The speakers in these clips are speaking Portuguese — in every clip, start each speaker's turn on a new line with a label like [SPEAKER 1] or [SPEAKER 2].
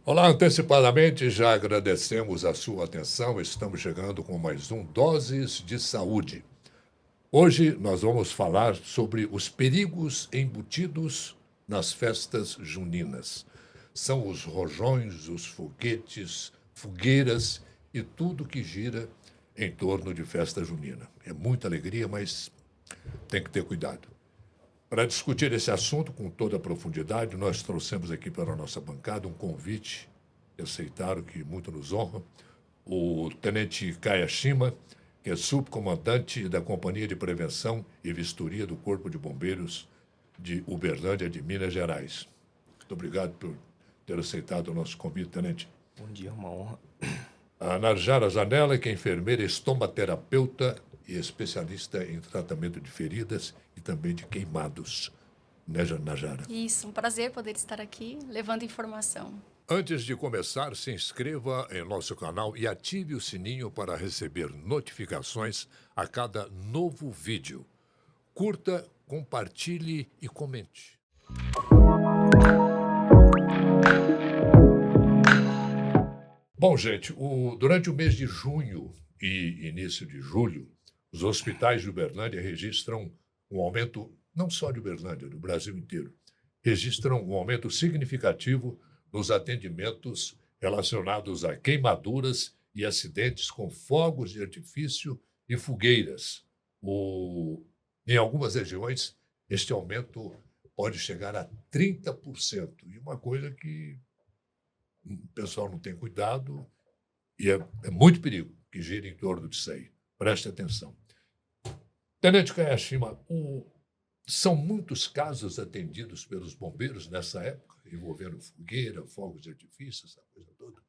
[SPEAKER 1] Olá, antecipadamente já agradecemos a sua atenção. Estamos chegando com mais um Doses de Saúde. Hoje nós vamos falar sobre os perigos embutidos nas festas juninas. São os rojões, os foguetes, fogueiras e tudo que gira em torno de festa junina. É muita alegria, mas tem que ter cuidado. Para discutir esse assunto com toda a profundidade, nós trouxemos aqui para a nossa bancada um convite que aceitaram, que muito nos honra, o Tenente Kayashima, que é subcomandante da Companhia de Prevenção e Vistoria do Corpo de Bombeiros de Uberlândia, de Minas Gerais. Muito obrigado por ter aceitado o nosso convite, Tenente.
[SPEAKER 2] Bom dia, uma honra.
[SPEAKER 1] A Narjara Zanella, que é enfermeira estomaterapeuta e especialista em tratamento de feridas e também de queimados. Né, Najara?
[SPEAKER 3] Isso, um prazer poder estar aqui levando informação.
[SPEAKER 1] Antes de começar, se inscreva em nosso canal e ative o sininho para receber notificações a cada novo vídeo. Curta, compartilhe e comente. Bom, gente, durante o mês de junho e início de julho, os hospitais de Uberlândia registram um aumento, não só de Uberlândia, do Brasil inteiro, registram um aumento significativo nos atendimentos relacionados a queimaduras e acidentes com fogos de artifício e fogueiras. Em algumas regiões, este aumento pode chegar a 30%. E uma coisa que o pessoal não tem cuidado e é muito perigo que gira em torno disso aí. Preste atenção. Tenente Kayashima, são muitos casos atendidos pelos bombeiros nessa época, envolvendo fogueira, fogos de artifício, essa coisa toda?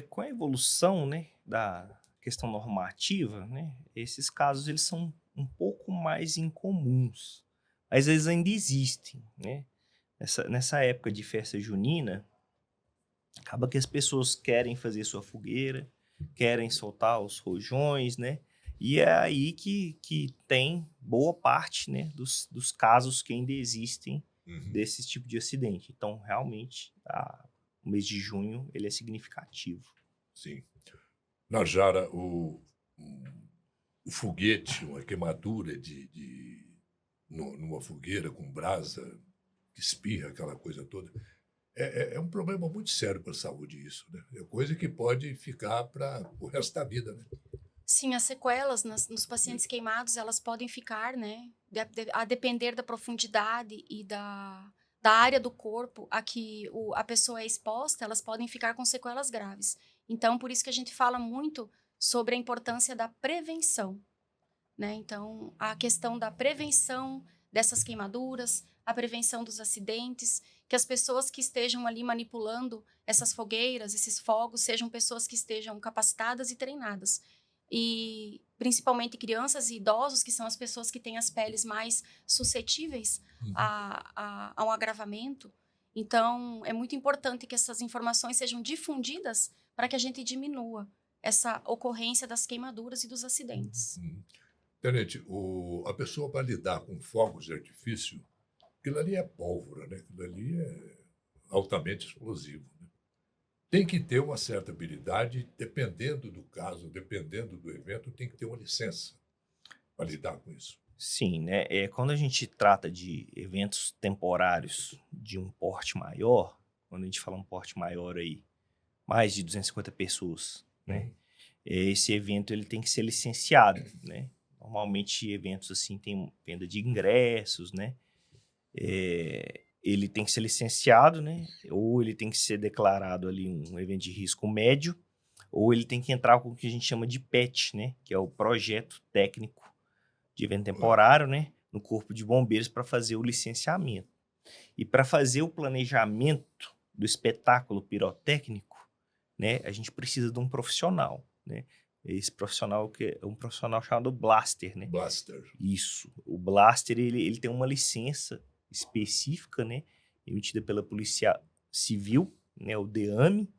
[SPEAKER 2] Com a evolução, né, da questão normativa, né, esses casos eles são um pouco mais incomuns, mas eles ainda existem, né? Nessa época de festa junina, acaba que as pessoas querem fazer sua fogueira, querem soltar os rojões, né? E é aí que tem boa parte, né, dos casos que ainda existem desse tipo de acidente. Então, realmente, o mês de junho ele é significativo.
[SPEAKER 1] Sim. Najara, o foguete, uma queimadura numa fogueira com brasa, que espirra, aquela coisa toda, é um problema muito sério para a saúde isso, né? É coisa que pode ficar para o resto da vida, né?
[SPEAKER 3] Sim, as sequelas nos pacientes queimados, elas podem ficar, né, a depender da profundidade e da área do corpo a que a pessoa é exposta, elas podem ficar com sequelas graves. Então, por isso que a gente fala muito sobre a importância da prevenção, né? Então, a questão da prevenção dessas queimaduras, a prevenção dos acidentes, que as pessoas que estejam ali manipulando essas fogueiras, esses fogos, sejam pessoas que estejam capacitadas e treinadas. E principalmente crianças e idosos, que são as pessoas que têm as peles mais suscetíveis a um agravamento. Então, é muito importante que essas informações sejam difundidas para que a gente diminua essa ocorrência das queimaduras e dos acidentes.
[SPEAKER 1] Tenente, a pessoa para lidar com fogos de artifício, aquilo ali é pólvora, né? Aquilo ali é altamente explosivo, né? Tem que ter uma certa habilidade, dependendo do caso, dependendo do evento, tem que ter uma licença para lidar com isso.
[SPEAKER 2] Sim, né? Quando a gente trata de eventos temporários de um porte maior, quando a gente fala um porte maior aí, mais de 250 pessoas, né? Esse evento ele tem que ser licenciado, né? Normalmente eventos assim tem venda de ingressos, né? Ele tem que ser licenciado, né? Ou ele tem que ser declarado ali um evento de risco médio, ou ele tem que entrar com o que a gente chama de PET, né? Que é o projeto técnico de evento temporário, né? No Corpo de Bombeiros para fazer o licenciamento. E para fazer o planejamento do espetáculo pirotécnico, né? A gente precisa de um profissional, né? Esse profissional que é um profissional chamado Blaster, né?
[SPEAKER 1] Blaster.
[SPEAKER 2] Isso. O Blaster, ele tem uma licença específica, né? Emitida pela Polícia Civil, né? O DEAME,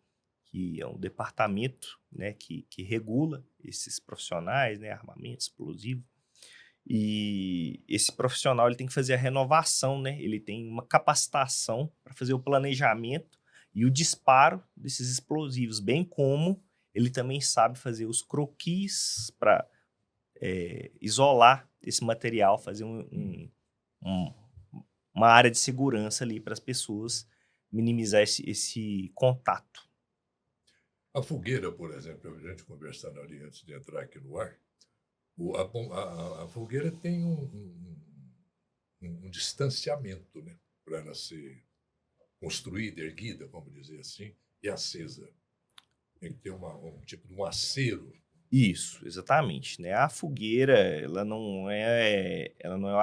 [SPEAKER 2] que é um departamento, né? Que regula esses profissionais, né? Armamento explosivo. E esse profissional ele tem que fazer a renovação, né? Ele tem uma capacitação para fazer o planejamento e o disparo desses explosivos, bem como ele também sabe fazer os croquis para isolar esse material, fazer uma área de segurança ali para as pessoas, minimizar esse contato.
[SPEAKER 1] A fogueira, por exemplo, a gente conversando ali antes de entrar aqui no ar, a fogueira tem um distanciamento, né, para ela ser construída, erguida, vamos dizer assim, e acesa. Tem que ter um tipo de um acero.
[SPEAKER 2] Isso, exatamente, né? A fogueira, ela não é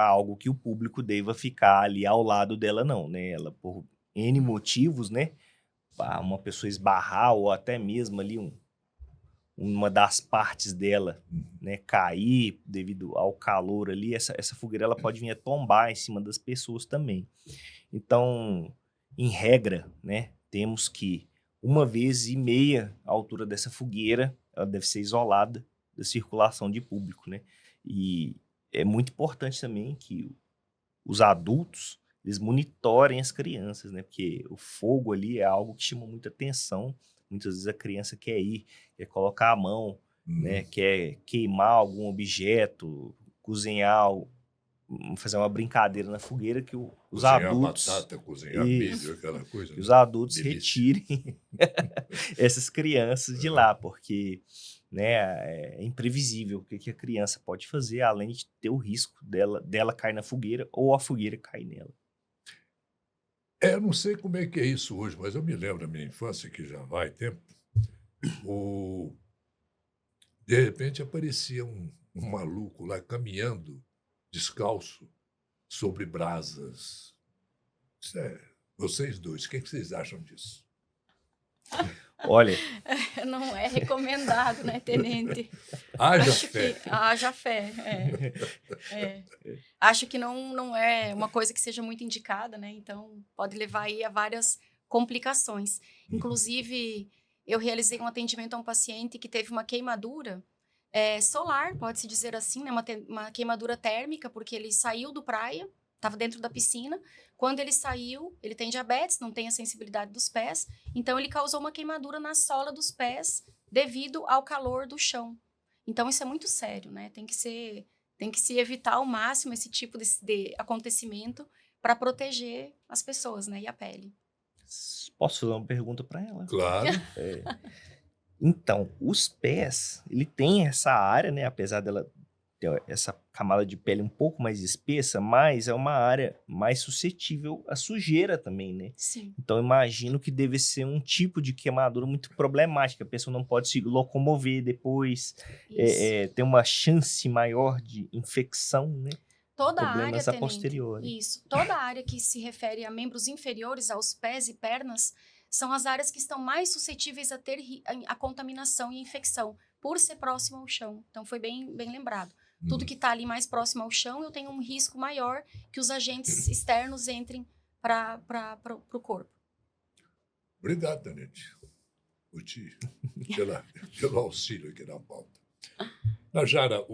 [SPEAKER 2] algo que o público deva ficar ali ao lado dela, não, né? Ela, por N motivos, né? Uma pessoa esbarrar ou até mesmo ali uma das partes dela, né, cair devido ao calor ali, essa fogueira ela pode vir a tombar em cima das pessoas também. Então, em regra, né, temos que 1,5 vezes a altura dessa fogueira, ela deve ser isolada da circulação de público, né? E é muito importante também que os adultos eles monitorem as crianças, né? Porque o fogo ali é algo que chama muita atenção. Muitas vezes a criança quer ir, quer colocar a mão, né? Quer queimar algum objeto, cozinhar, fazer uma brincadeira na fogueira que os
[SPEAKER 1] Cozinhar
[SPEAKER 2] adultos...
[SPEAKER 1] batata, cozinhar milho, aquela coisa.
[SPEAKER 2] Que
[SPEAKER 1] né?
[SPEAKER 2] os adultos
[SPEAKER 1] Delícia.
[SPEAKER 2] retirem essas crianças de lá, porque, né, é imprevisível o que a criança pode fazer, além de ter o risco dela cair na fogueira ou a fogueira cair nela.
[SPEAKER 1] Eu não sei como é que é isso hoje, mas eu me lembro da minha infância, que já vai tempo, de repente aparecia um maluco lá caminhando descalço sobre brasas. Vocês dois, o que vocês acham disso?
[SPEAKER 2] Olha,
[SPEAKER 3] Não é recomendado, né, tenente?
[SPEAKER 1] Haja
[SPEAKER 3] Acho
[SPEAKER 1] fé.
[SPEAKER 3] que haja fé. Acho que não é uma coisa que seja muito indicada, né? Então pode levar aí a várias complicações. Inclusive, eu realizei um atendimento a um paciente que teve uma queimadura solar, pode-se dizer assim, né? Uma queimadura térmica, porque ele saiu do praia, estava dentro da piscina. Quando ele saiu, ele tem diabetes, não tem a sensibilidade dos pés, então ele causou uma queimadura na sola dos pés devido ao calor do chão. Então isso é muito sério, né? Tem que se evitar ao máximo esse tipo de acontecimento para proteger as pessoas, né? E a pele.
[SPEAKER 2] posso fazer uma pergunta para ela?
[SPEAKER 1] Claro.
[SPEAKER 2] Então, os pés, ele tem essa área, né? Apesar dela ter essa camada de pele um pouco mais espessa, mas é uma área mais suscetível à sujeira também, né?
[SPEAKER 3] Sim.
[SPEAKER 2] Então, imagino que deve ser um tipo de queimadura muito problemática. A pessoa não pode se locomover depois, tem uma chance maior de infecção, né?
[SPEAKER 3] Toda a área,
[SPEAKER 2] Problemas a
[SPEAKER 3] tenente,
[SPEAKER 2] posteriori.
[SPEAKER 3] isso. Toda a área que se refere a membros inferiores, aos pés e pernas, são as áreas que estão mais suscetíveis a ter a contaminação e infecção, por ser próximo ao chão. Então, foi bem lembrado. Tudo que está ali mais próximo ao chão, eu tenho um risco maior que os agentes externos entrem para o corpo.
[SPEAKER 1] Obrigado, tenente, pelo auxílio aqui na pauta. Najara,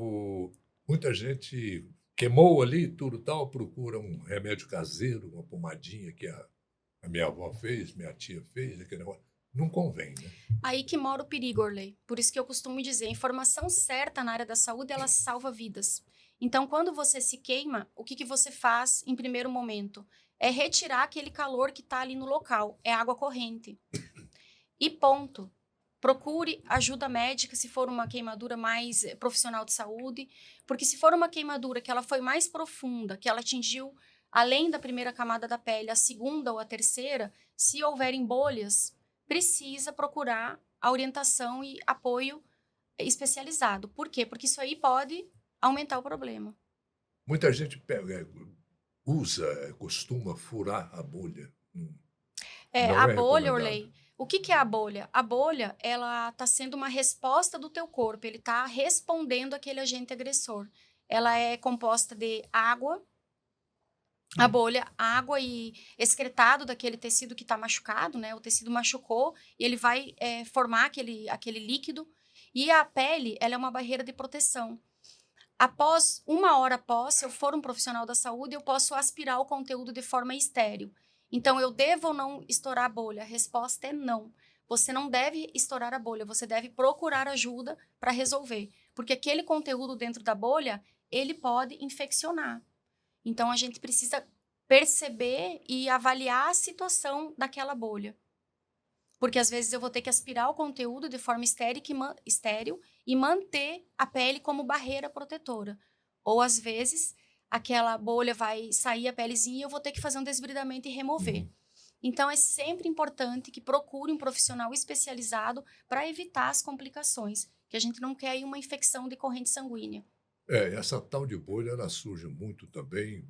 [SPEAKER 1] muita gente queimou ali, tudo tal, procura um remédio caseiro, uma pomadinha que a minha avó fez, minha tia fez, aquele negócio. Não convém, né?
[SPEAKER 3] Aí que mora o perigo, Orley. Por isso que eu costumo dizer, a informação certa na área da saúde, ela salva vidas. Então, quando você se queima, o que você faz em primeiro momento? É retirar aquele calor que está ali no local. É água corrente. E ponto. Procure ajuda médica se for uma queimadura mais profissional de saúde, porque se for uma queimadura que ela foi mais profunda, que ela atingiu além da primeira camada da pele, a segunda ou a terceira, se houverem bolhas, precisa procurar a orientação e apoio especializado. Por quê? Porque isso aí pode aumentar o problema.
[SPEAKER 1] Muita gente costuma furar a bolha. Não
[SPEAKER 3] A
[SPEAKER 1] é
[SPEAKER 3] bolha,
[SPEAKER 1] recomendado.
[SPEAKER 3] Orley, o que é a bolha? A bolha, ela está sendo uma resposta do teu corpo, ele está respondendo àquele agente agressor. Ela é composta de água, a bolha, água e excretado daquele tecido que está machucado, né? O tecido machucou e ele vai formar aquele líquido. E a pele, ela é uma barreira de proteção. Uma hora após, se eu for um profissional da saúde, eu posso aspirar o conteúdo de forma estéril. Então, eu devo ou não estourar a bolha? A resposta é não. Você não deve estourar a bolha, você deve procurar ajuda para resolver. Porque aquele conteúdo dentro da bolha, ele pode infeccionar. Então, a gente precisa perceber e avaliar a situação daquela bolha. Porque, às vezes, eu vou ter que aspirar o conteúdo de forma estéril e manter a pele como barreira protetora. Ou, às vezes, aquela bolha vai sair a pelezinha e eu vou ter que fazer um desbridamento e remover. Então, é sempre importante que procure um profissional especializado para evitar as complicações, que a gente não quer aí uma infecção de corrente sanguínea.
[SPEAKER 1] Essa tal de bolha, ela surge muito também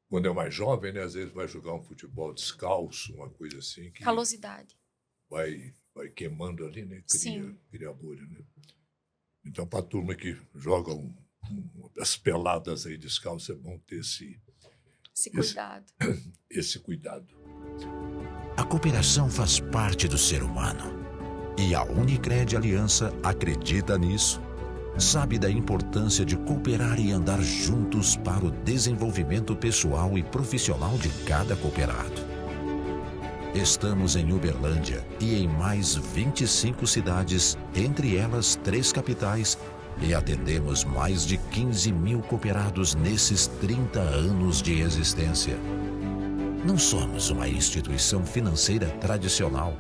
[SPEAKER 1] quando é mais jovem, né? Às vezes vai jogar um futebol descalço, uma coisa assim, que
[SPEAKER 3] Calosidade.
[SPEAKER 1] vai queimando ali, né?
[SPEAKER 3] Sim.
[SPEAKER 1] Cria a bolha, né? Então, para a turma que joga as peladas aí descalço, é bom ter
[SPEAKER 3] Esse cuidado.
[SPEAKER 1] esse cuidado.
[SPEAKER 4] A cooperação faz parte do ser humano. E a Unicred Aliança acredita nisso. Sabe da importância de cooperar e andar juntos para o desenvolvimento pessoal e profissional de cada cooperado. Estamos em Uberlândia e em mais 25 cidades, entre elas 3 capitais, e atendemos mais de 15 mil cooperados nesses 30 anos de existência. Não somos uma instituição financeira tradicional.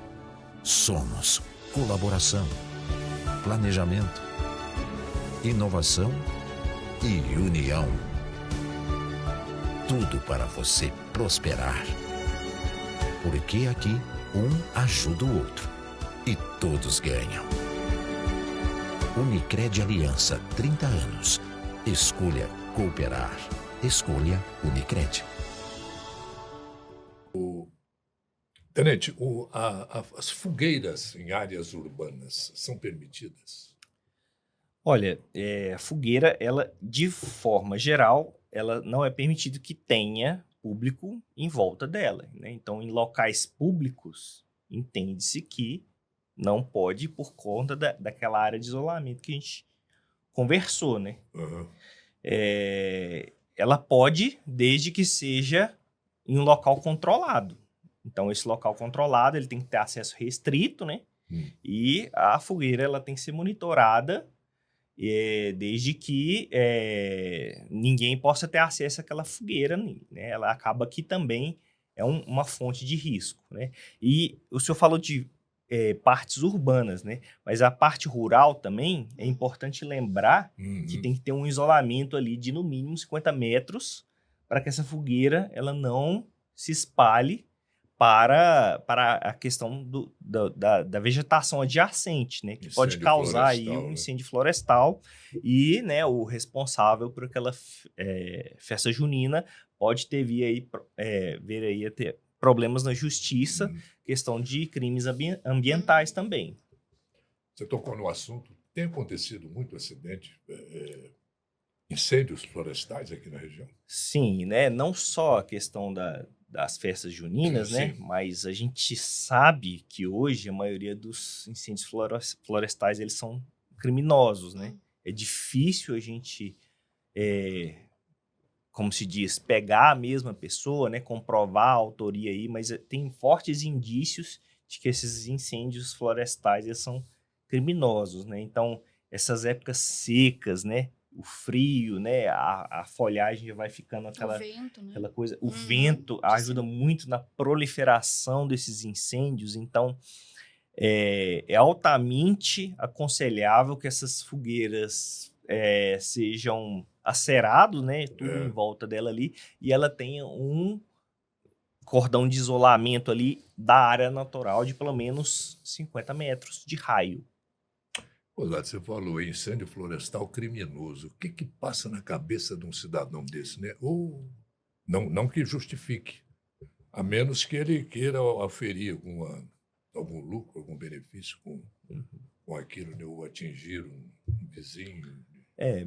[SPEAKER 4] Somos colaboração, planejamento, inovação e união. Tudo para você prosperar. Porque aqui um ajuda o outro e todos ganham. Unicred Aliança, 30 anos. Escolha cooperar. Escolha Unicred.
[SPEAKER 1] Tenente, as fogueiras em áreas urbanas são permitidas?
[SPEAKER 2] Olha, a fogueira, ela, de forma geral, ela não é permitido que tenha público em volta dela, né? Então, em locais públicos, entende-se que não pode por conta daquela área de isolamento que a gente conversou, né?
[SPEAKER 1] Uhum.
[SPEAKER 2] Ela pode, desde que seja em um local controlado. Então, esse local controlado, ele tem que ter acesso restrito, né? E a fogueira, ela tem que ser monitorada desde que ninguém possa ter acesso àquela fogueira, né? Ela acaba que também é uma fonte de risco, né? E o senhor falou de partes urbanas, né? Mas a parte rural também é importante lembrar que tem que ter um isolamento ali de no mínimo 50 metros para que essa fogueira ela não se espalhe para a questão da vegetação adjacente, né? Que pode
[SPEAKER 1] Incêndio
[SPEAKER 2] causar aí
[SPEAKER 1] florestal,
[SPEAKER 2] um
[SPEAKER 1] né?
[SPEAKER 2] incêndio florestal e, né, o responsável por aquela festa junina pode vir aí a ter problemas na justiça, questão de crimes ambientais também.
[SPEAKER 1] Você tocou no assunto. Tem acontecido muito acidente, incêndios florestais aqui na região?
[SPEAKER 2] Sim, né? Não só a questão das festas juninas, né?
[SPEAKER 1] Sim.
[SPEAKER 2] Mas a gente sabe que hoje a maioria dos incêndios florestais eles são criminosos, né? É difícil a gente, como se diz, pegar a mesma pessoa, né? Comprovar a autoria aí, mas tem fortes indícios de que esses incêndios florestais eles são criminosos, né? Então, essas épocas secas, né? O frio, né? A folhagem já vai ficando
[SPEAKER 3] O
[SPEAKER 2] aquela
[SPEAKER 3] vento, né?
[SPEAKER 2] aquela coisa. O vento ajuda muito na proliferação desses incêndios, então é altamente aconselhável que essas fogueiras sejam acerados, né? Tudo em volta dela ali, e ela tenha um cordão de isolamento ali da área natural de pelo menos 50 metros de raio.
[SPEAKER 1] Osado, você falou em incêndio florestal criminoso. O que passa na cabeça de um cidadão desse, né? Ou não que justifique, a menos que ele queira aferir algum lucro, algum benefício com aquilo, né? Ou atingir um vizinho.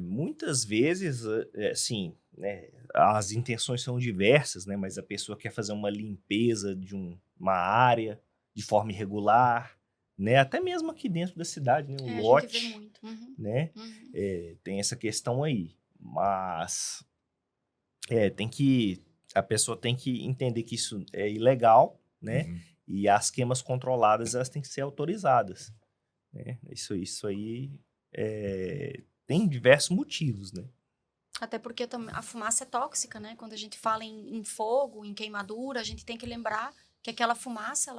[SPEAKER 2] Muitas vezes, assim, né, as intenções são diversas, né, mas a pessoa quer fazer uma limpeza de uma área de forma irregular, né, até mesmo aqui dentro da cidade, né,
[SPEAKER 3] A gente
[SPEAKER 2] lote,
[SPEAKER 3] vê muito.
[SPEAKER 2] né, tem essa questão aí, mas tem que a pessoa tem que entender que isso é ilegal, né?
[SPEAKER 1] Uhum.
[SPEAKER 2] E as queimas controladas, elas têm que ser autorizadas, né? Isso aí tem diversos motivos, né?
[SPEAKER 3] Até porque a fumaça é tóxica, né? Quando a gente fala em fogo, em queimadura, a gente tem que lembrar que aquela fumaça,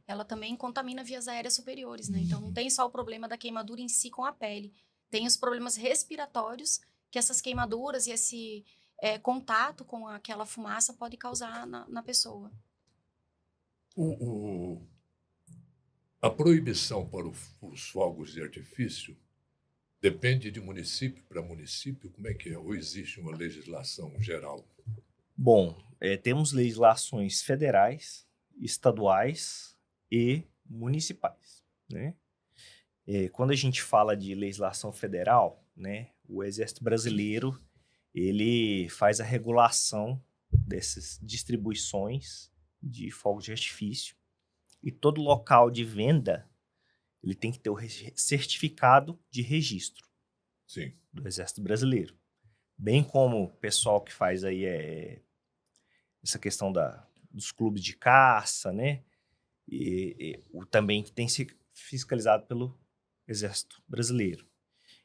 [SPEAKER 3] ela também contamina vias aéreas superiores, né? Então, não tem só o problema da queimadura em si com a pele. Tem os problemas respiratórios que essas queimaduras e esse contato com aquela fumaça pode causar na pessoa.
[SPEAKER 1] A proibição para os fogos de artifício depende de município para município? Como é que é? Ou existe uma legislação geral?
[SPEAKER 2] Bom, temos legislações federais, estaduais e municipais, né? Quando a gente fala de legislação federal, né, o Exército Brasileiro, ele faz a regulação dessas distribuições de fogos de artifício e todo local de venda, ele tem que ter o certificado de registro
[SPEAKER 1] Sim.
[SPEAKER 2] do Exército Brasileiro. Bem como o pessoal que faz aí essa questão dos clubes de caça, né? E também que tem que ser fiscalizado pelo Exército Brasileiro.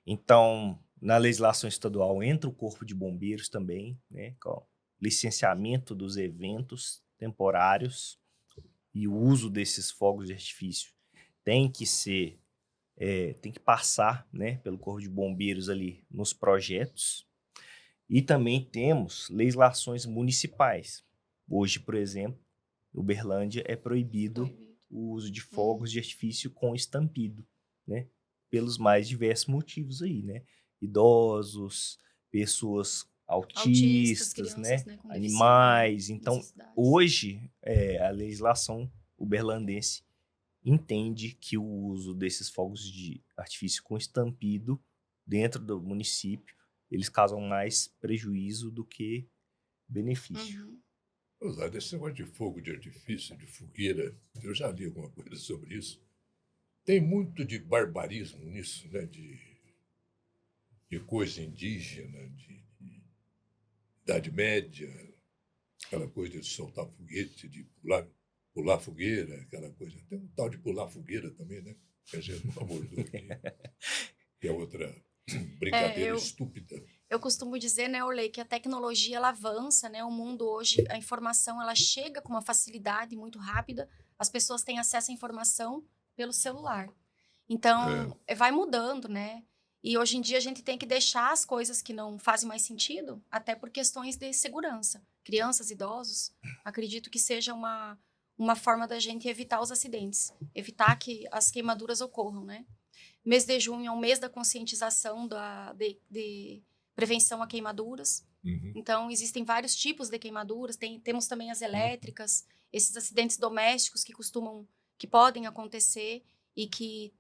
[SPEAKER 2] Então, na legislação estadual entra o Corpo de Bombeiros também, né? Com licenciamento dos eventos temporários e o uso desses fogos de artifício tem que ser, tem que passar, né, pelo Corpo de Bombeiros ali nos projetos. E também temos legislações municipais. Hoje, por exemplo, em Uberlândia é proibido o uso de fogos de artifício com estampido, né? Pelos mais diversos motivos aí, né? Idosos, pessoas autistas,
[SPEAKER 3] crianças,
[SPEAKER 2] né?
[SPEAKER 3] Com
[SPEAKER 2] Animais. Então,
[SPEAKER 3] necessidades.
[SPEAKER 2] hoje, a legislação uberlandense entende que o uso desses fogos de artifício com estampido dentro do município, eles causam mais prejuízo do que benefício.
[SPEAKER 3] Uhum.
[SPEAKER 1] Desse negócio de fogo de artifício, de fogueira, eu já li alguma coisa sobre isso. Tem muito de barbarismo nisso, né? De coisa indígena, de Idade Média, aquela coisa de soltar foguete, de pular fogueira, aquela coisa. Tem um tal de pular fogueira também, né? Que a gente não abordou aqui, que é outra brincadeira estúpida.
[SPEAKER 3] Eu costumo dizer, né, Orley, que a tecnologia ela avança, né? O mundo hoje, a informação ela chega com uma facilidade muito rápida. As pessoas têm acesso à informação pelo celular. Então, vai mudando, né? E hoje em dia a gente tem que deixar as coisas que não fazem mais sentido, até por questões de segurança. Crianças, idosos, acredito que seja uma forma da gente evitar os acidentes, evitar que as queimaduras ocorram, né? Mês de junho é um mês da conscientização de prevenção a queimaduras.
[SPEAKER 1] Uhum.
[SPEAKER 3] Então, existem vários tipos de queimaduras. Temos também as elétricas, esses acidentes domésticos que podem acontecer e que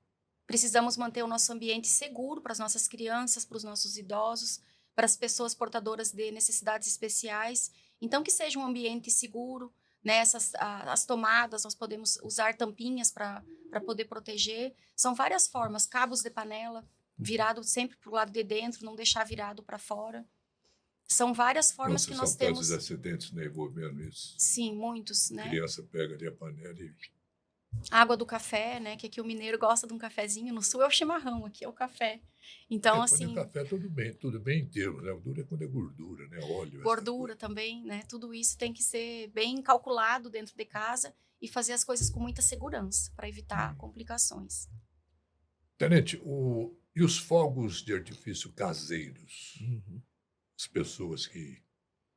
[SPEAKER 3] precisamos manter o nosso ambiente seguro para as nossas crianças, para os nossos idosos, para as pessoas portadoras de necessidades especiais. Então, que seja um ambiente seguro, né? As tomadas, nós podemos usar tampinhas para poder proteger. São várias formas, cabos de panela, virado sempre para o lado de dentro, não deixar virado para fora. São várias formas que nós temos.
[SPEAKER 1] São tantos acidentes, né, envolvendo isso.
[SPEAKER 3] Sim, muitos, né?
[SPEAKER 1] A criança pega ali a panela e...
[SPEAKER 3] Água do café, né? Que aqui o mineiro gosta de um cafezinho. No sul é o chimarrão, aqui é o café. Então, assim...
[SPEAKER 1] Quando é café, tudo bem inteiro, né? O duro é quando é gordura, né? Óleo.
[SPEAKER 3] Gordura também, né? Tudo isso tem que ser bem calculado dentro de casa e fazer as coisas com muita segurança para evitar complicações.
[SPEAKER 1] Tenente, e os fogos de artifício caseiros?
[SPEAKER 2] Uhum.
[SPEAKER 1] As pessoas que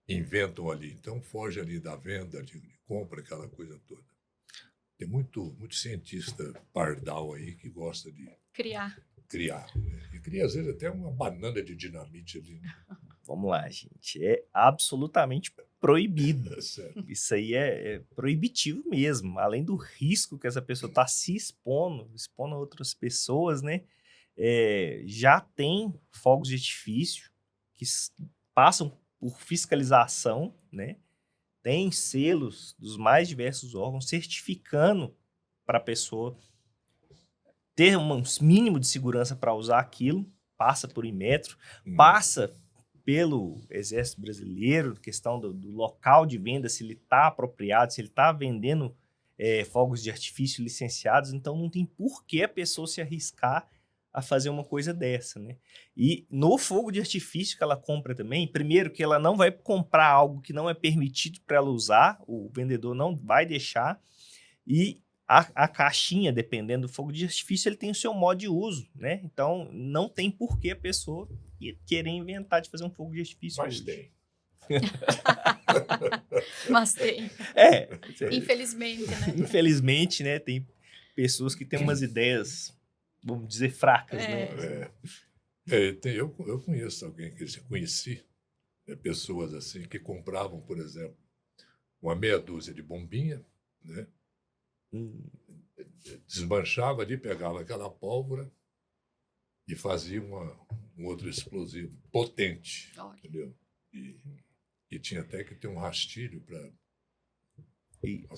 [SPEAKER 1] inventam ali, então foge ali da venda, de compra, aquela coisa toda. Tem muito cientista pardal aí que gosta de
[SPEAKER 3] Criar.
[SPEAKER 1] Né? E cria, às vezes, até uma banana de dinamite ali. Né?
[SPEAKER 2] Vamos lá, gente. É absolutamente proibido.
[SPEAKER 1] É sério.
[SPEAKER 2] Isso aí é proibitivo mesmo. Além do risco que essa pessoa está se expondo a outras pessoas, né? Já tem fogos de artifício que passam por fiscalização, né? Tem selos dos mais diversos órgãos certificando para a pessoa ter um mínimo de segurança para usar aquilo, passa por Inmetro, passa pelo Exército Brasileiro, questão do local de venda, se ele está apropriado, se ele está vendendo fogos de artifício licenciados, então não tem por que a pessoa se arriscar a fazer uma coisa dessa, né? E no fogo de artifício que ela compra também, primeiro que ela não vai comprar algo que não é permitido para ela usar, o vendedor não vai deixar, e a caixinha, dependendo do fogo de artifício, ele tem o seu modo de uso, né? Então, não tem por que a pessoa querer inventar de fazer um fogo de artifício
[SPEAKER 1] Mas
[SPEAKER 2] hoje.
[SPEAKER 1] tem.
[SPEAKER 3] Mas tem. Infelizmente, né?
[SPEAKER 2] Infelizmente, né? Tem pessoas que têm umas ideias, vamos dizer, fracas, né?
[SPEAKER 1] Eu conheço alguém que conheci, pessoas assim, que compravam, por exemplo, uma meia dúzia de bombinha, né? Desmanchava ali, pegava aquela pólvora e fazia um outro explosivo potente,
[SPEAKER 3] Olha.
[SPEAKER 1] entendeu? E tinha até que ter um rastilho para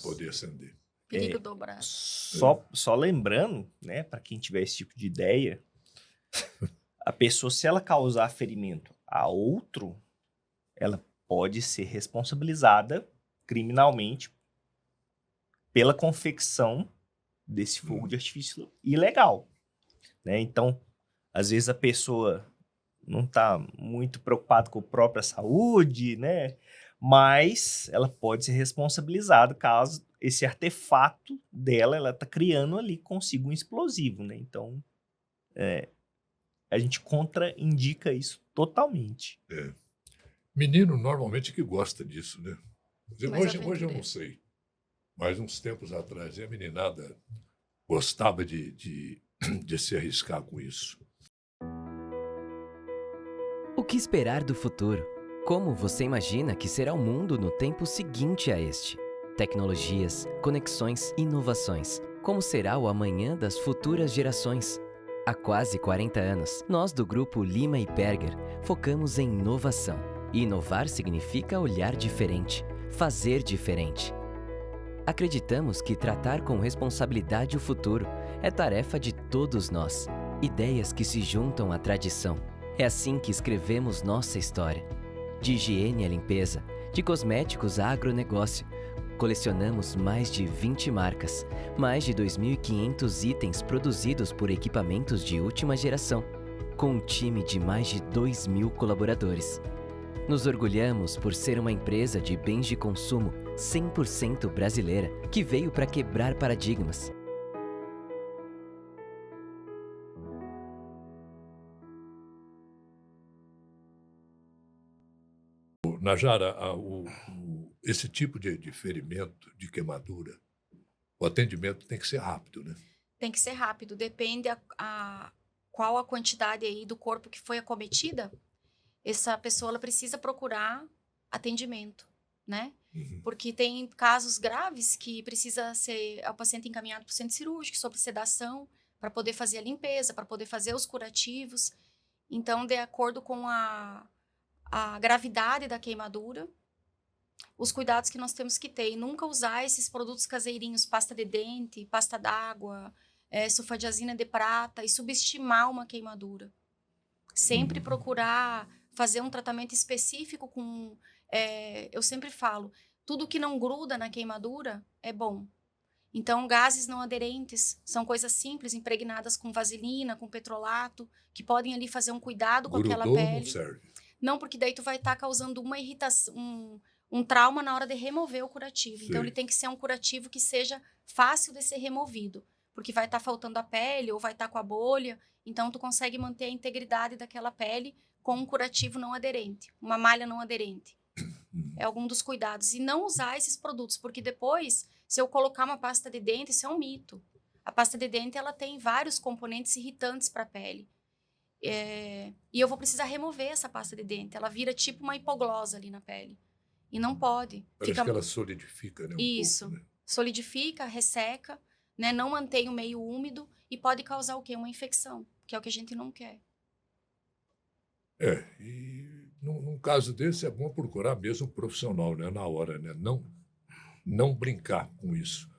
[SPEAKER 1] poder acender.
[SPEAKER 3] Perigo dobrado.
[SPEAKER 2] Só lembrando, né, para quem tiver esse tipo de ideia, a pessoa, se ela causar ferimento a outro, ela pode ser responsabilizada criminalmente pela confecção desse fogo de artifício ilegal, né? Então, às vezes a pessoa não está muito preocupada com a própria saúde, né? Mas ela pode ser responsabilizada caso esse artefato dela, ela está criando ali consigo um explosivo, né? Então, a gente contraindica isso totalmente.
[SPEAKER 1] Menino normalmente que gosta disso, né?
[SPEAKER 3] Mais
[SPEAKER 1] Hoje eu não sei. Mas uns tempos atrás, a meninada gostava de se arriscar com isso.
[SPEAKER 5] O que esperar do futuro? Como você imagina que será o mundo no tempo seguinte a este? Tecnologias, conexões, inovações. Como será o amanhã das futuras gerações? Há quase 40 anos, nós do grupo Lima e Berger focamos em inovação. E inovar significa olhar diferente, fazer diferente. Acreditamos que tratar com responsabilidade o futuro é tarefa de todos nós. Ideias que se juntam à tradição. É assim que escrevemos nossa história. De higiene à limpeza, de cosméticos a agronegócio. Colecionamos mais de 20 marcas, mais de 2.500 itens produzidos por equipamentos de última geração, com um time de mais de 2.000 colaboradores. Nos orgulhamos por ser uma empresa de bens de consumo 100% brasileira, que veio para quebrar paradigmas.
[SPEAKER 1] Najara, esse tipo de ferimento, de queimadura, o atendimento tem que ser rápido, né?
[SPEAKER 3] Tem que ser rápido. Depende qual a quantidade aí do corpo que foi acometida. Essa pessoa ela precisa procurar atendimento, né? Porque tem casos graves que precisa ser o paciente encaminhado para o centro cirúrgico, sob sedação, para poder fazer a limpeza, para poder fazer os curativos. Então, de acordo com a gravidade da queimadura, os cuidados que nós temos que ter. E nunca usar esses produtos caseirinhos, pasta de dente, pasta d'água, sulfadiazina de prata, e subestimar uma queimadura. Sempre procurar fazer um tratamento específico com... eu sempre falo, tudo que não gruda na queimadura é bom. Então, gases não aderentes são coisas simples, impregnadas com vaselina, com petrolato, que podem ali fazer um cuidado com aquela pele.
[SPEAKER 1] Não serve.
[SPEAKER 3] Não, porque daí tu vai estar causando uma irritação, um trauma na hora de remover o curativo.
[SPEAKER 1] Sim.
[SPEAKER 3] Então, ele tem que ser um curativo que seja fácil de ser removido, porque vai estar faltando a pele ou vai estar com a bolha. Então, tu consegue manter a integridade daquela pele com um curativo não aderente, uma malha não aderente. É algum dos cuidados. E não usar esses produtos, porque depois, se eu colocar uma pasta de dente, isso é um mito. A pasta de dente, ela tem vários componentes irritantes para a pele. E eu vou precisar remover essa pasta de dente. Ela vira tipo uma hipoglose ali na pele. E não pode.
[SPEAKER 1] Parece que ela solidifica, né?
[SPEAKER 3] Isso.
[SPEAKER 1] Pouco, né?
[SPEAKER 3] Solidifica, resseca, né? Não mantém o meio úmido e pode causar o quê? Uma infecção, que é o que a gente não quer.
[SPEAKER 1] E num caso desse é bom procurar mesmo um profissional, né? Na hora, né? Não brincar com isso.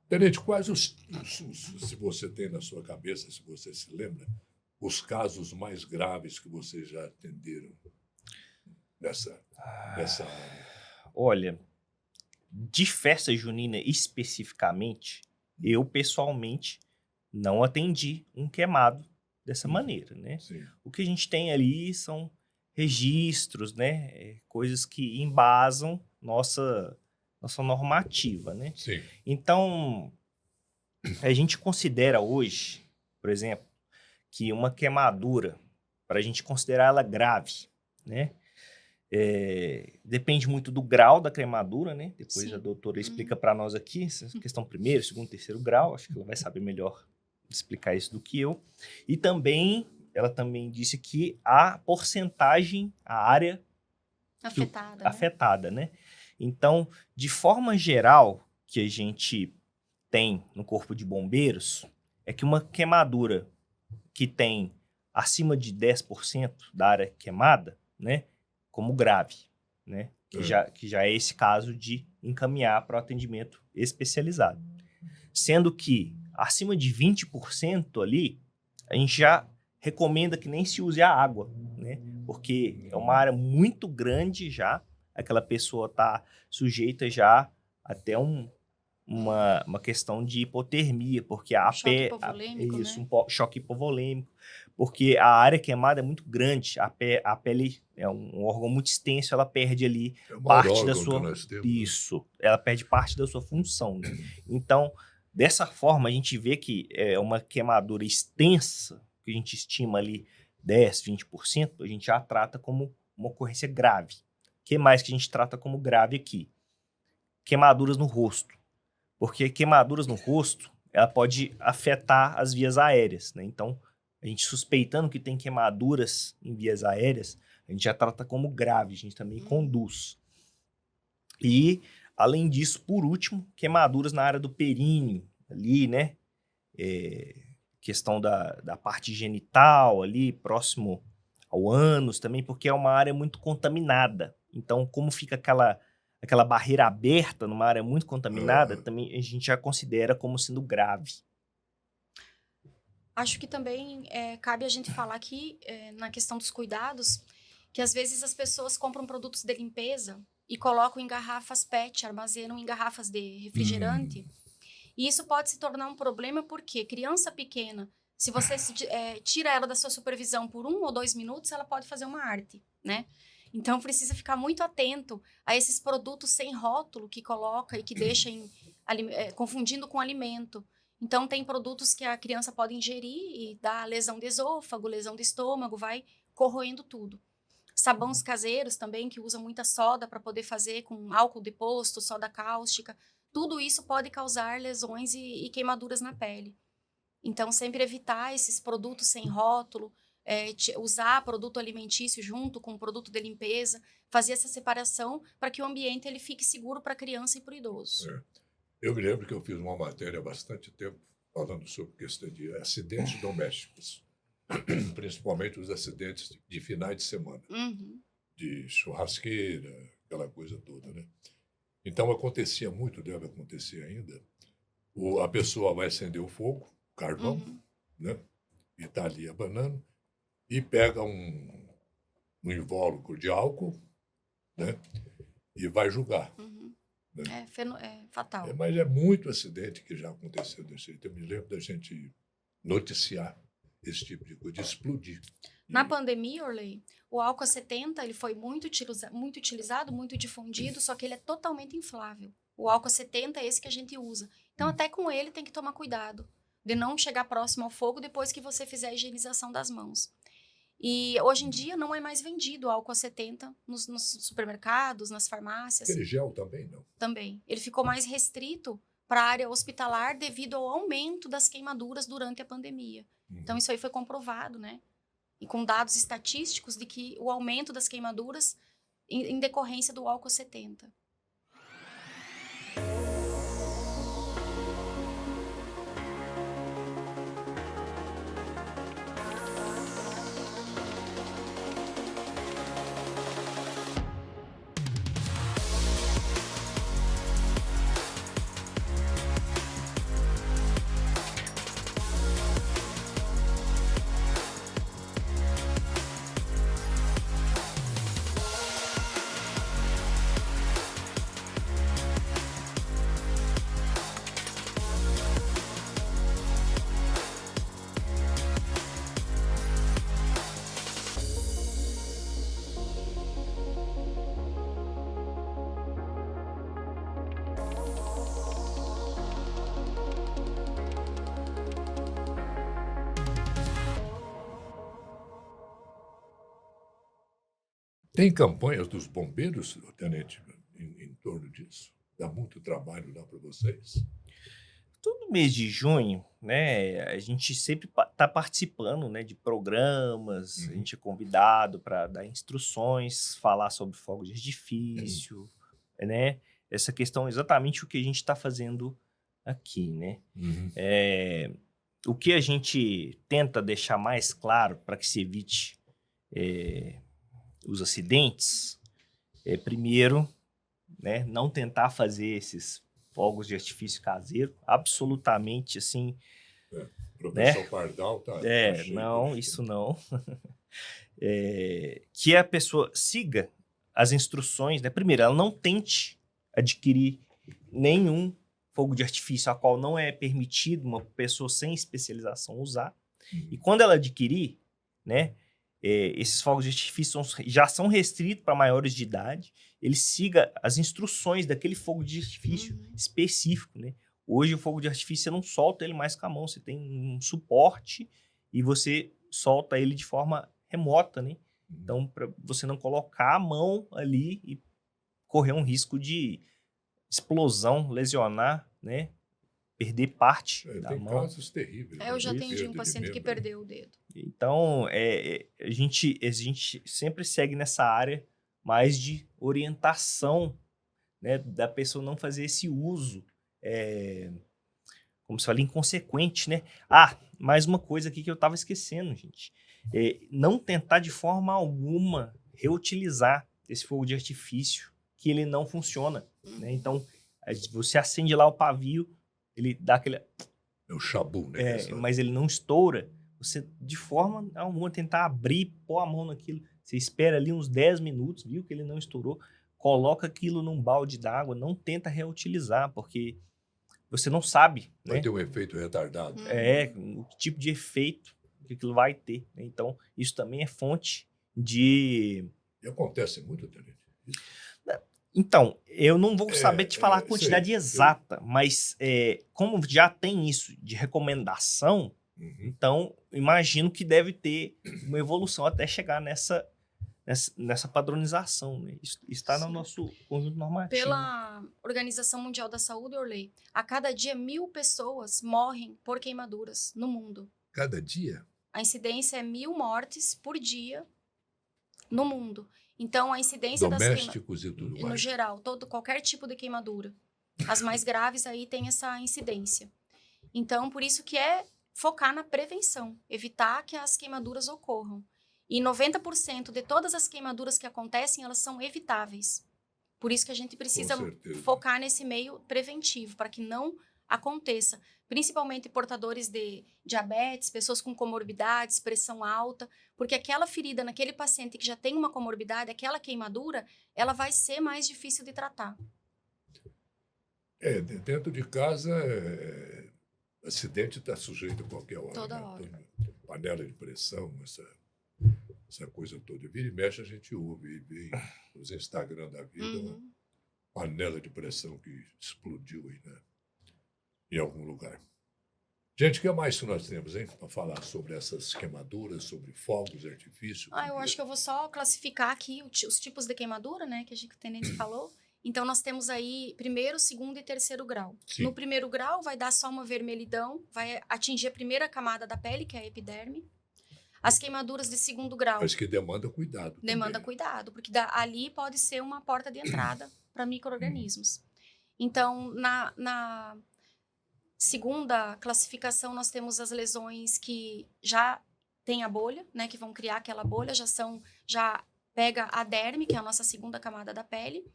[SPEAKER 1] Tenente, quais se você tem na sua cabeça, se você se lembra, os casos mais graves que vocês já atenderam nessa área?
[SPEAKER 2] Olha, de festa junina especificamente, eu pessoalmente não atendi um queimado dessa maneira, né?
[SPEAKER 1] Sim.
[SPEAKER 2] O que a gente tem ali são registros, né? Coisas que embasam nossa normativa, né?
[SPEAKER 1] Sim.
[SPEAKER 2] Então, a gente considera hoje, por exemplo, que uma queimadura, para a gente considerar ela grave, né? Depende muito do grau da queimadura, né? Depois
[SPEAKER 3] Sim.
[SPEAKER 2] a doutora explica para nós aqui, essa questão primeiro, segundo, terceiro grau, acho que ela vai saber melhor explicar isso do que eu. E também, ela também disse que a porcentagem, a área afetada, né? Então, de forma geral, que a gente tem no Corpo de Bombeiros, é que uma queimadura que tem acima de 10% da área queimada, né? Como grave, né? Que já é esse caso de encaminhar para o atendimento especializado. Sendo que acima de 20% ali, a gente já recomenda que nem se use a água, né? Porque é uma área muito grande já, aquela pessoa está sujeita já até uma questão de hipotermia, porque
[SPEAKER 3] choque hipovolêmico,
[SPEAKER 2] isso,
[SPEAKER 3] né?
[SPEAKER 2] Choque hipovolêmico, porque a área queimada é muito grande, a pele é um órgão muito extenso, ela perde ali parte da sua... Isso, ela perde parte da sua função, né? Então, dessa forma, a gente vê que é uma queimadura extensa, que a gente estima ali 10, 20%, a gente já trata como uma ocorrência grave. O que mais que a gente trata como grave aqui? Queimaduras no rosto. Porque queimaduras no rosto, ela pode afetar as vias aéreas, né? Então, a gente suspeitando que tem queimaduras em vias aéreas, a gente já trata como grave, a gente também conduz. E, além disso, por último, queimaduras na área do períneo, ali, né? Questão da parte genital ali, próximo ao ânus também, porque é uma área muito contaminada. Então, como fica aquela barreira aberta numa área muito contaminada, também a gente já considera como sendo grave.
[SPEAKER 3] Acho que também cabe a gente falar aqui, na questão dos cuidados, que às vezes as pessoas compram produtos de limpeza e colocam em garrafas PET, armazenam em garrafas de refrigerante. E isso pode se tornar um problema porque criança pequena, se você tira ela da sua supervisão por 1 ou 2 minutos, ela pode fazer uma arte, né? Então, precisa ficar muito atento a esses produtos sem rótulo que coloca e que deixa confundindo com alimento. Então, tem produtos que a criança pode ingerir e dá lesão de esôfago, lesão de estômago, vai corroendo tudo. Sabões caseiros também, que usam muita soda para poder fazer com álcool de posto, soda cáustica. Tudo isso pode causar lesões e queimaduras na pele. Então, sempre evitar esses produtos sem rótulo, usar produto alimentício junto com produto de limpeza, fazer essa separação para que o ambiente ele fique seguro para a criança e para o idoso.
[SPEAKER 1] Eu me lembro que eu fiz uma matéria há bastante tempo falando sobre questão de acidentes domésticos, principalmente os acidentes de finais de semana, de churrasqueira, aquela coisa toda, né? Então, acontecia muito, deve acontecer ainda, a pessoa vai acender o fogo, carvão, né? E está ali abanando, e pega um invólucro de álcool, né? E vai jogar. Né?
[SPEAKER 3] É fatal.
[SPEAKER 1] Mas é muito acidente que já aconteceu desse jeito. Eu me lembro da gente noticiar esse tipo de coisa, de explodir.
[SPEAKER 3] Na pandemia, Orley, o álcool 70 ele foi muito utilizado, muito difundido, só que ele é totalmente inflável. O álcool 70 é esse que a gente usa. Então, até com ele tem que tomar cuidado de não chegar próximo ao fogo depois que você fizer a higienização das mãos. E hoje em dia não é mais vendido álcool 70 nos supermercados, nas farmácias.
[SPEAKER 1] Aquele gel também não?
[SPEAKER 3] Também. Ele ficou mais restrito para a área hospitalar devido ao aumento das queimaduras durante a pandemia. Então, isso aí foi comprovado, né? E com dados estatísticos de que o aumento das queimaduras em decorrência do álcool 70.
[SPEAKER 1] Tem campanhas dos bombeiros, tenente, em torno disso? Dá muito trabalho lá para vocês?
[SPEAKER 2] Todo mês de junho, né, a gente sempre está participando, né, de programas, a
[SPEAKER 1] Uhum.
[SPEAKER 2] gente é convidado para dar instruções, falar sobre fogos de artifício, né, essa questão é exatamente o que a gente está fazendo aqui, né.
[SPEAKER 1] Uhum.
[SPEAKER 2] O que a gente tenta deixar mais claro para que se evite os acidentes é, primeiro, né, não tentar fazer esses fogos de artifício caseiro, absolutamente assim,
[SPEAKER 1] Professor Pardal tá cheio
[SPEAKER 2] não,
[SPEAKER 1] disso.
[SPEAKER 2] isso não. Que a pessoa siga as instruções, né? Primeiro, ela não tente adquirir nenhum fogo de artifício a qual não é permitido uma pessoa sem especialização usar.
[SPEAKER 1] Uhum.
[SPEAKER 2] E quando ela adquirir, né, esses fogos de artifício já são restritos para maiores de idade, ele siga as instruções daquele fogo de artifício específico, né? Hoje o fogo de artifício você não solta ele mais com a mão, você tem um suporte e você solta ele de forma remota, né? Então, para você não colocar a mão ali e correr um risco de explosão, lesionar, né? Perder parte da
[SPEAKER 1] Tem
[SPEAKER 2] mão.
[SPEAKER 1] casos terríveis.
[SPEAKER 3] Eu já
[SPEAKER 1] de
[SPEAKER 3] atendi
[SPEAKER 1] perda
[SPEAKER 3] um
[SPEAKER 1] de
[SPEAKER 3] paciente que
[SPEAKER 1] membro.
[SPEAKER 3] perdeu o dedo.
[SPEAKER 2] Então, a gente sempre segue nessa área mais de orientação, né, da pessoa não fazer esse uso, como se fala, inconsequente, né? Mais uma coisa aqui que eu estava esquecendo, gente. Não tentar de forma alguma reutilizar esse fogo de artifício, que ele não funciona, né? Então, você acende lá o pavio, ele dá aquele...
[SPEAKER 1] É o chabu, né?
[SPEAKER 2] mas ele não estoura. Você, de forma alguma, tentar abrir, pôr a mão naquilo. Você espera ali uns 10 minutos, viu que ele não estourou, coloca aquilo num balde d'água, não tenta reutilizar, porque você não sabe,
[SPEAKER 1] Vai
[SPEAKER 2] né?
[SPEAKER 1] ter um efeito retardado.
[SPEAKER 2] O tipo de efeito que aquilo vai ter, né? Então, isso também é fonte de...
[SPEAKER 1] E acontece muito, tenente.
[SPEAKER 2] Então, eu não vou saber te falar a
[SPEAKER 1] sei,
[SPEAKER 2] quantidade
[SPEAKER 1] sei.
[SPEAKER 2] exata, mas como já tem isso de recomendação,
[SPEAKER 1] Uhum.
[SPEAKER 2] então imagino que deve ter uma evolução até chegar nessa padronização, né? Isso está no nosso conjunto normativo.
[SPEAKER 3] Pela Organização Mundial da Saúde, Orley, a cada dia 1.000 pessoas morrem por queimaduras no mundo.
[SPEAKER 1] Cada dia?
[SPEAKER 3] A incidência é 1.000 mortes por dia no mundo. Então, a incidência das
[SPEAKER 1] Domésticos e tudo
[SPEAKER 3] no
[SPEAKER 1] mais.
[SPEAKER 3] geral, qualquer tipo de queimadura. As mais graves aí tem essa incidência. Então, por isso que é focar na prevenção, evitar que as queimaduras ocorram. E 90% de todas as queimaduras que acontecem, elas são evitáveis. Por isso que a gente precisa focar nesse meio preventivo, para que não aconteça. Principalmente portadores de diabetes, pessoas com comorbidades, pressão alta, porque aquela ferida naquele paciente que já tem uma comorbidade, aquela queimadura, ela vai ser mais difícil de tratar.
[SPEAKER 1] Dentro de casa, acidente está sujeito a qualquer hora.
[SPEAKER 3] Toda
[SPEAKER 1] né?
[SPEAKER 3] hora.
[SPEAKER 1] Panela de pressão, essa coisa toda. Vira e mexe, a gente ouve e vê nos Instagram da vida uma panela de pressão que explodiu aí, né? Em algum lugar. Gente, o que mais que nós temos, hein? Para falar sobre essas queimaduras, sobre fogos de artifício.
[SPEAKER 3] Eu acho que eu vou só classificar aqui os tipos de queimadura, né? Que o tenente falou. Então, nós temos aí primeiro, segundo e terceiro grau.
[SPEAKER 1] Sim.
[SPEAKER 3] No primeiro grau, vai dar só uma vermelhidão, vai atingir a primeira camada da pele, que é a epiderme. As queimaduras de segundo grau...
[SPEAKER 1] Mas que demanda cuidado.
[SPEAKER 3] Demanda
[SPEAKER 1] também.
[SPEAKER 3] cuidado, porque ali pode ser uma porta de entrada para micro-organismos. Então, na segunda classificação, nós temos as lesões que já têm a bolha, né? Que vão criar aquela bolha, já pega a derme, que é a nossa segunda camada da pele.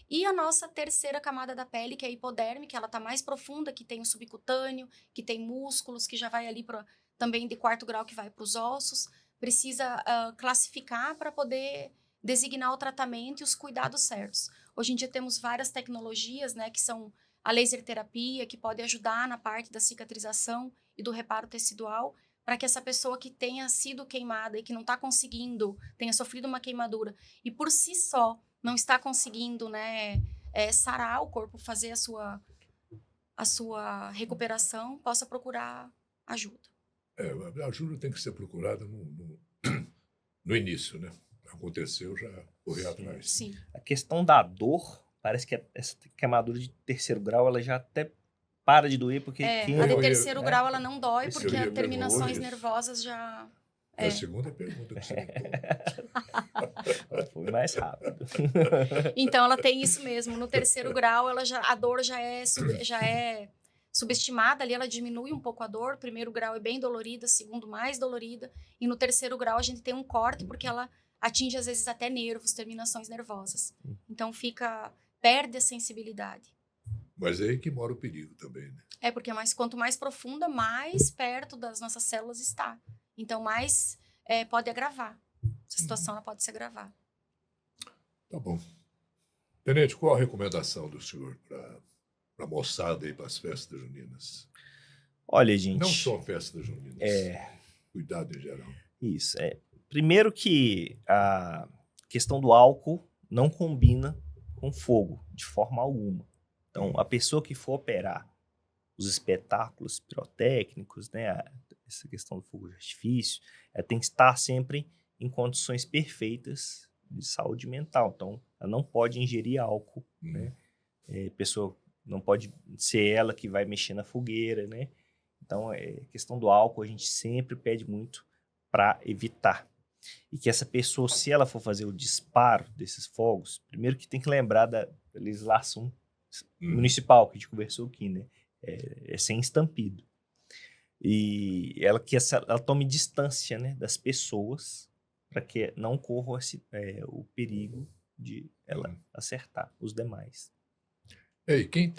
[SPEAKER 3] E a nossa terceira camada da pele, que é a hipoderme, que ela está mais profunda, que tem o subcutâneo, que tem músculos, que já vai ali também de quarto grau, que vai para os ossos. Precisa classificar para poder designar o tratamento e os cuidados certos. Hoje em dia temos várias tecnologias, né, que são a laser terapia, que pode ajudar na parte da cicatrização e do reparo tecidual, para que essa pessoa que tenha sido queimada e que não está conseguindo, tenha sofrido uma queimadura, e por si só não está conseguindo, né, sarar o corpo, fazer a sua recuperação, possa procurar ajuda.
[SPEAKER 1] A ajuda tem que ser procurada no início, né? aconteceu, já correr atrás.
[SPEAKER 3] Sim.
[SPEAKER 2] A questão da dor, parece que essa queimadura de terceiro grau, ela já até para de doer, porque
[SPEAKER 3] A
[SPEAKER 2] queima,
[SPEAKER 3] de
[SPEAKER 1] eu ia-
[SPEAKER 3] terceiro grau ela não dói,
[SPEAKER 1] Isso
[SPEAKER 3] porque
[SPEAKER 1] eu ia
[SPEAKER 3] as terminações
[SPEAKER 1] perguntar.
[SPEAKER 3] nervosas já...
[SPEAKER 1] É a segunda pergunta que você me colocou.
[SPEAKER 2] foi mais rápido.
[SPEAKER 3] Então ela tem isso mesmo. No terceiro grau, a dor já é subestimada ali, ela diminui um pouco a dor. Primeiro grau é bem dolorida, segundo mais dolorida. E no terceiro grau a gente tem um corte, porque ela atinge às vezes até nervos, terminações nervosas. Então perde a sensibilidade.
[SPEAKER 1] Mas é aí que mora o perigo também, né?
[SPEAKER 3] Porque quanto mais profunda, mais perto das nossas células está. Então, mais pode agravar. Essa situação ela pode se agravar.
[SPEAKER 1] Tá bom. Tenente, qual a recomendação do senhor para a moçada e para as festas juninas?
[SPEAKER 2] Olha, gente...
[SPEAKER 1] Não só festas juninas. Cuidado em geral.
[SPEAKER 2] Isso. Primeiro que a questão do álcool não combina com fogo, de forma alguma. Então, a pessoa que for operar os espetáculos pirotécnicos, né, essa questão do fogo de artifício, tem que estar sempre em condições perfeitas de saúde mental. Então, ela não pode ingerir álcool, né? Pessoa não pode ser ela que vai mexer na fogueira, né? Então, questão do álcool, a gente sempre pede muito para evitar. E que essa pessoa, se ela for fazer o disparo desses fogos, primeiro que tem que lembrar da legislação municipal, que a gente conversou aqui, né? É sem estampido. E ela tome distância, né, das pessoas para que não corra o perigo de ela acertar os demais.
[SPEAKER 1] E quem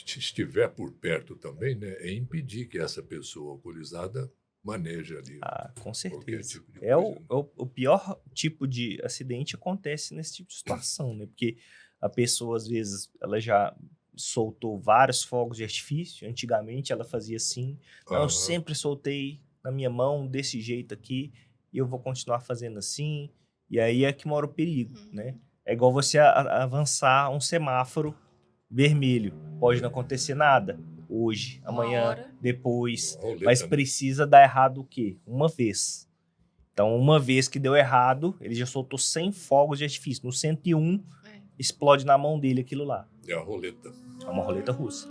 [SPEAKER 1] estiver por perto também, né, é impedir que essa pessoa alcoolizada maneje ali.
[SPEAKER 2] Com certeza.
[SPEAKER 1] Tipo de coisa,
[SPEAKER 2] O pior tipo de acidente acontece nesse tipo de situação, né? Porque a pessoa, às vezes, ela já soltou vários fogos de artifício. Antigamente ela fazia assim: não, eu sempre soltei na minha mão desse jeito aqui e eu vou continuar fazendo assim. E aí é que mora o perigo, né? É igual você avançar um semáforo vermelho. Pode não acontecer nada hoje, amanhã, depois. Mas precisa dar errado o quê? Uma vez. Então, uma vez que deu errado, ele já soltou 100 fogos de artifício. No 101, explode na mão dele aquilo lá.
[SPEAKER 1] É a roleta.
[SPEAKER 2] É uma roleta russa.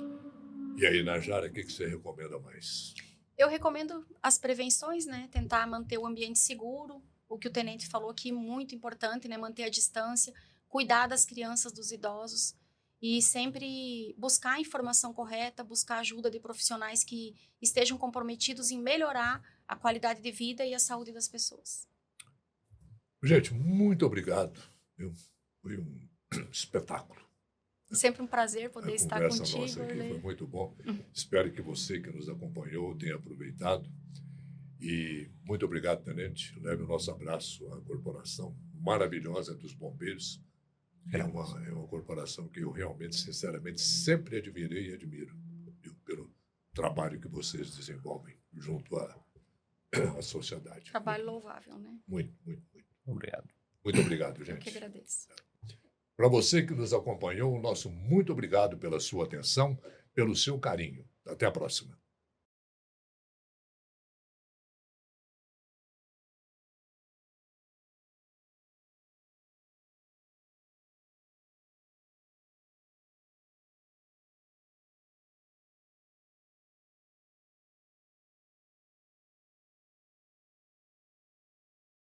[SPEAKER 1] E aí, Najara, o que você recomenda mais?
[SPEAKER 3] Eu recomendo as prevenções, né? Tentar manter o ambiente seguro. O que o tenente falou aqui, muito importante, né? Manter a distância, cuidar das crianças, dos idosos. E sempre buscar a informação correta, buscar ajuda de profissionais que estejam comprometidos em melhorar a qualidade de vida e a saúde das pessoas.
[SPEAKER 1] Gente, muito obrigado. Foi um espetáculo.
[SPEAKER 3] Sempre um prazer poder estar contigo.
[SPEAKER 1] A conversa nossa aqui foi muito bom. Espero que você que nos acompanhou tenha aproveitado. E muito obrigado, Tenente. Leve o nosso abraço à corporação maravilhosa dos bombeiros. É uma corporação que eu realmente, sinceramente, sempre admirei e admiro pelo trabalho que vocês desenvolvem junto à sociedade.
[SPEAKER 3] Trabalho louvável, né?
[SPEAKER 1] Muito, muito, muito.
[SPEAKER 2] Obrigado.
[SPEAKER 1] Muito obrigado, gente.
[SPEAKER 3] Eu que agradeço.
[SPEAKER 1] Para você que nos acompanhou, o nosso muito obrigado pela sua atenção, pelo seu carinho. Até a próxima.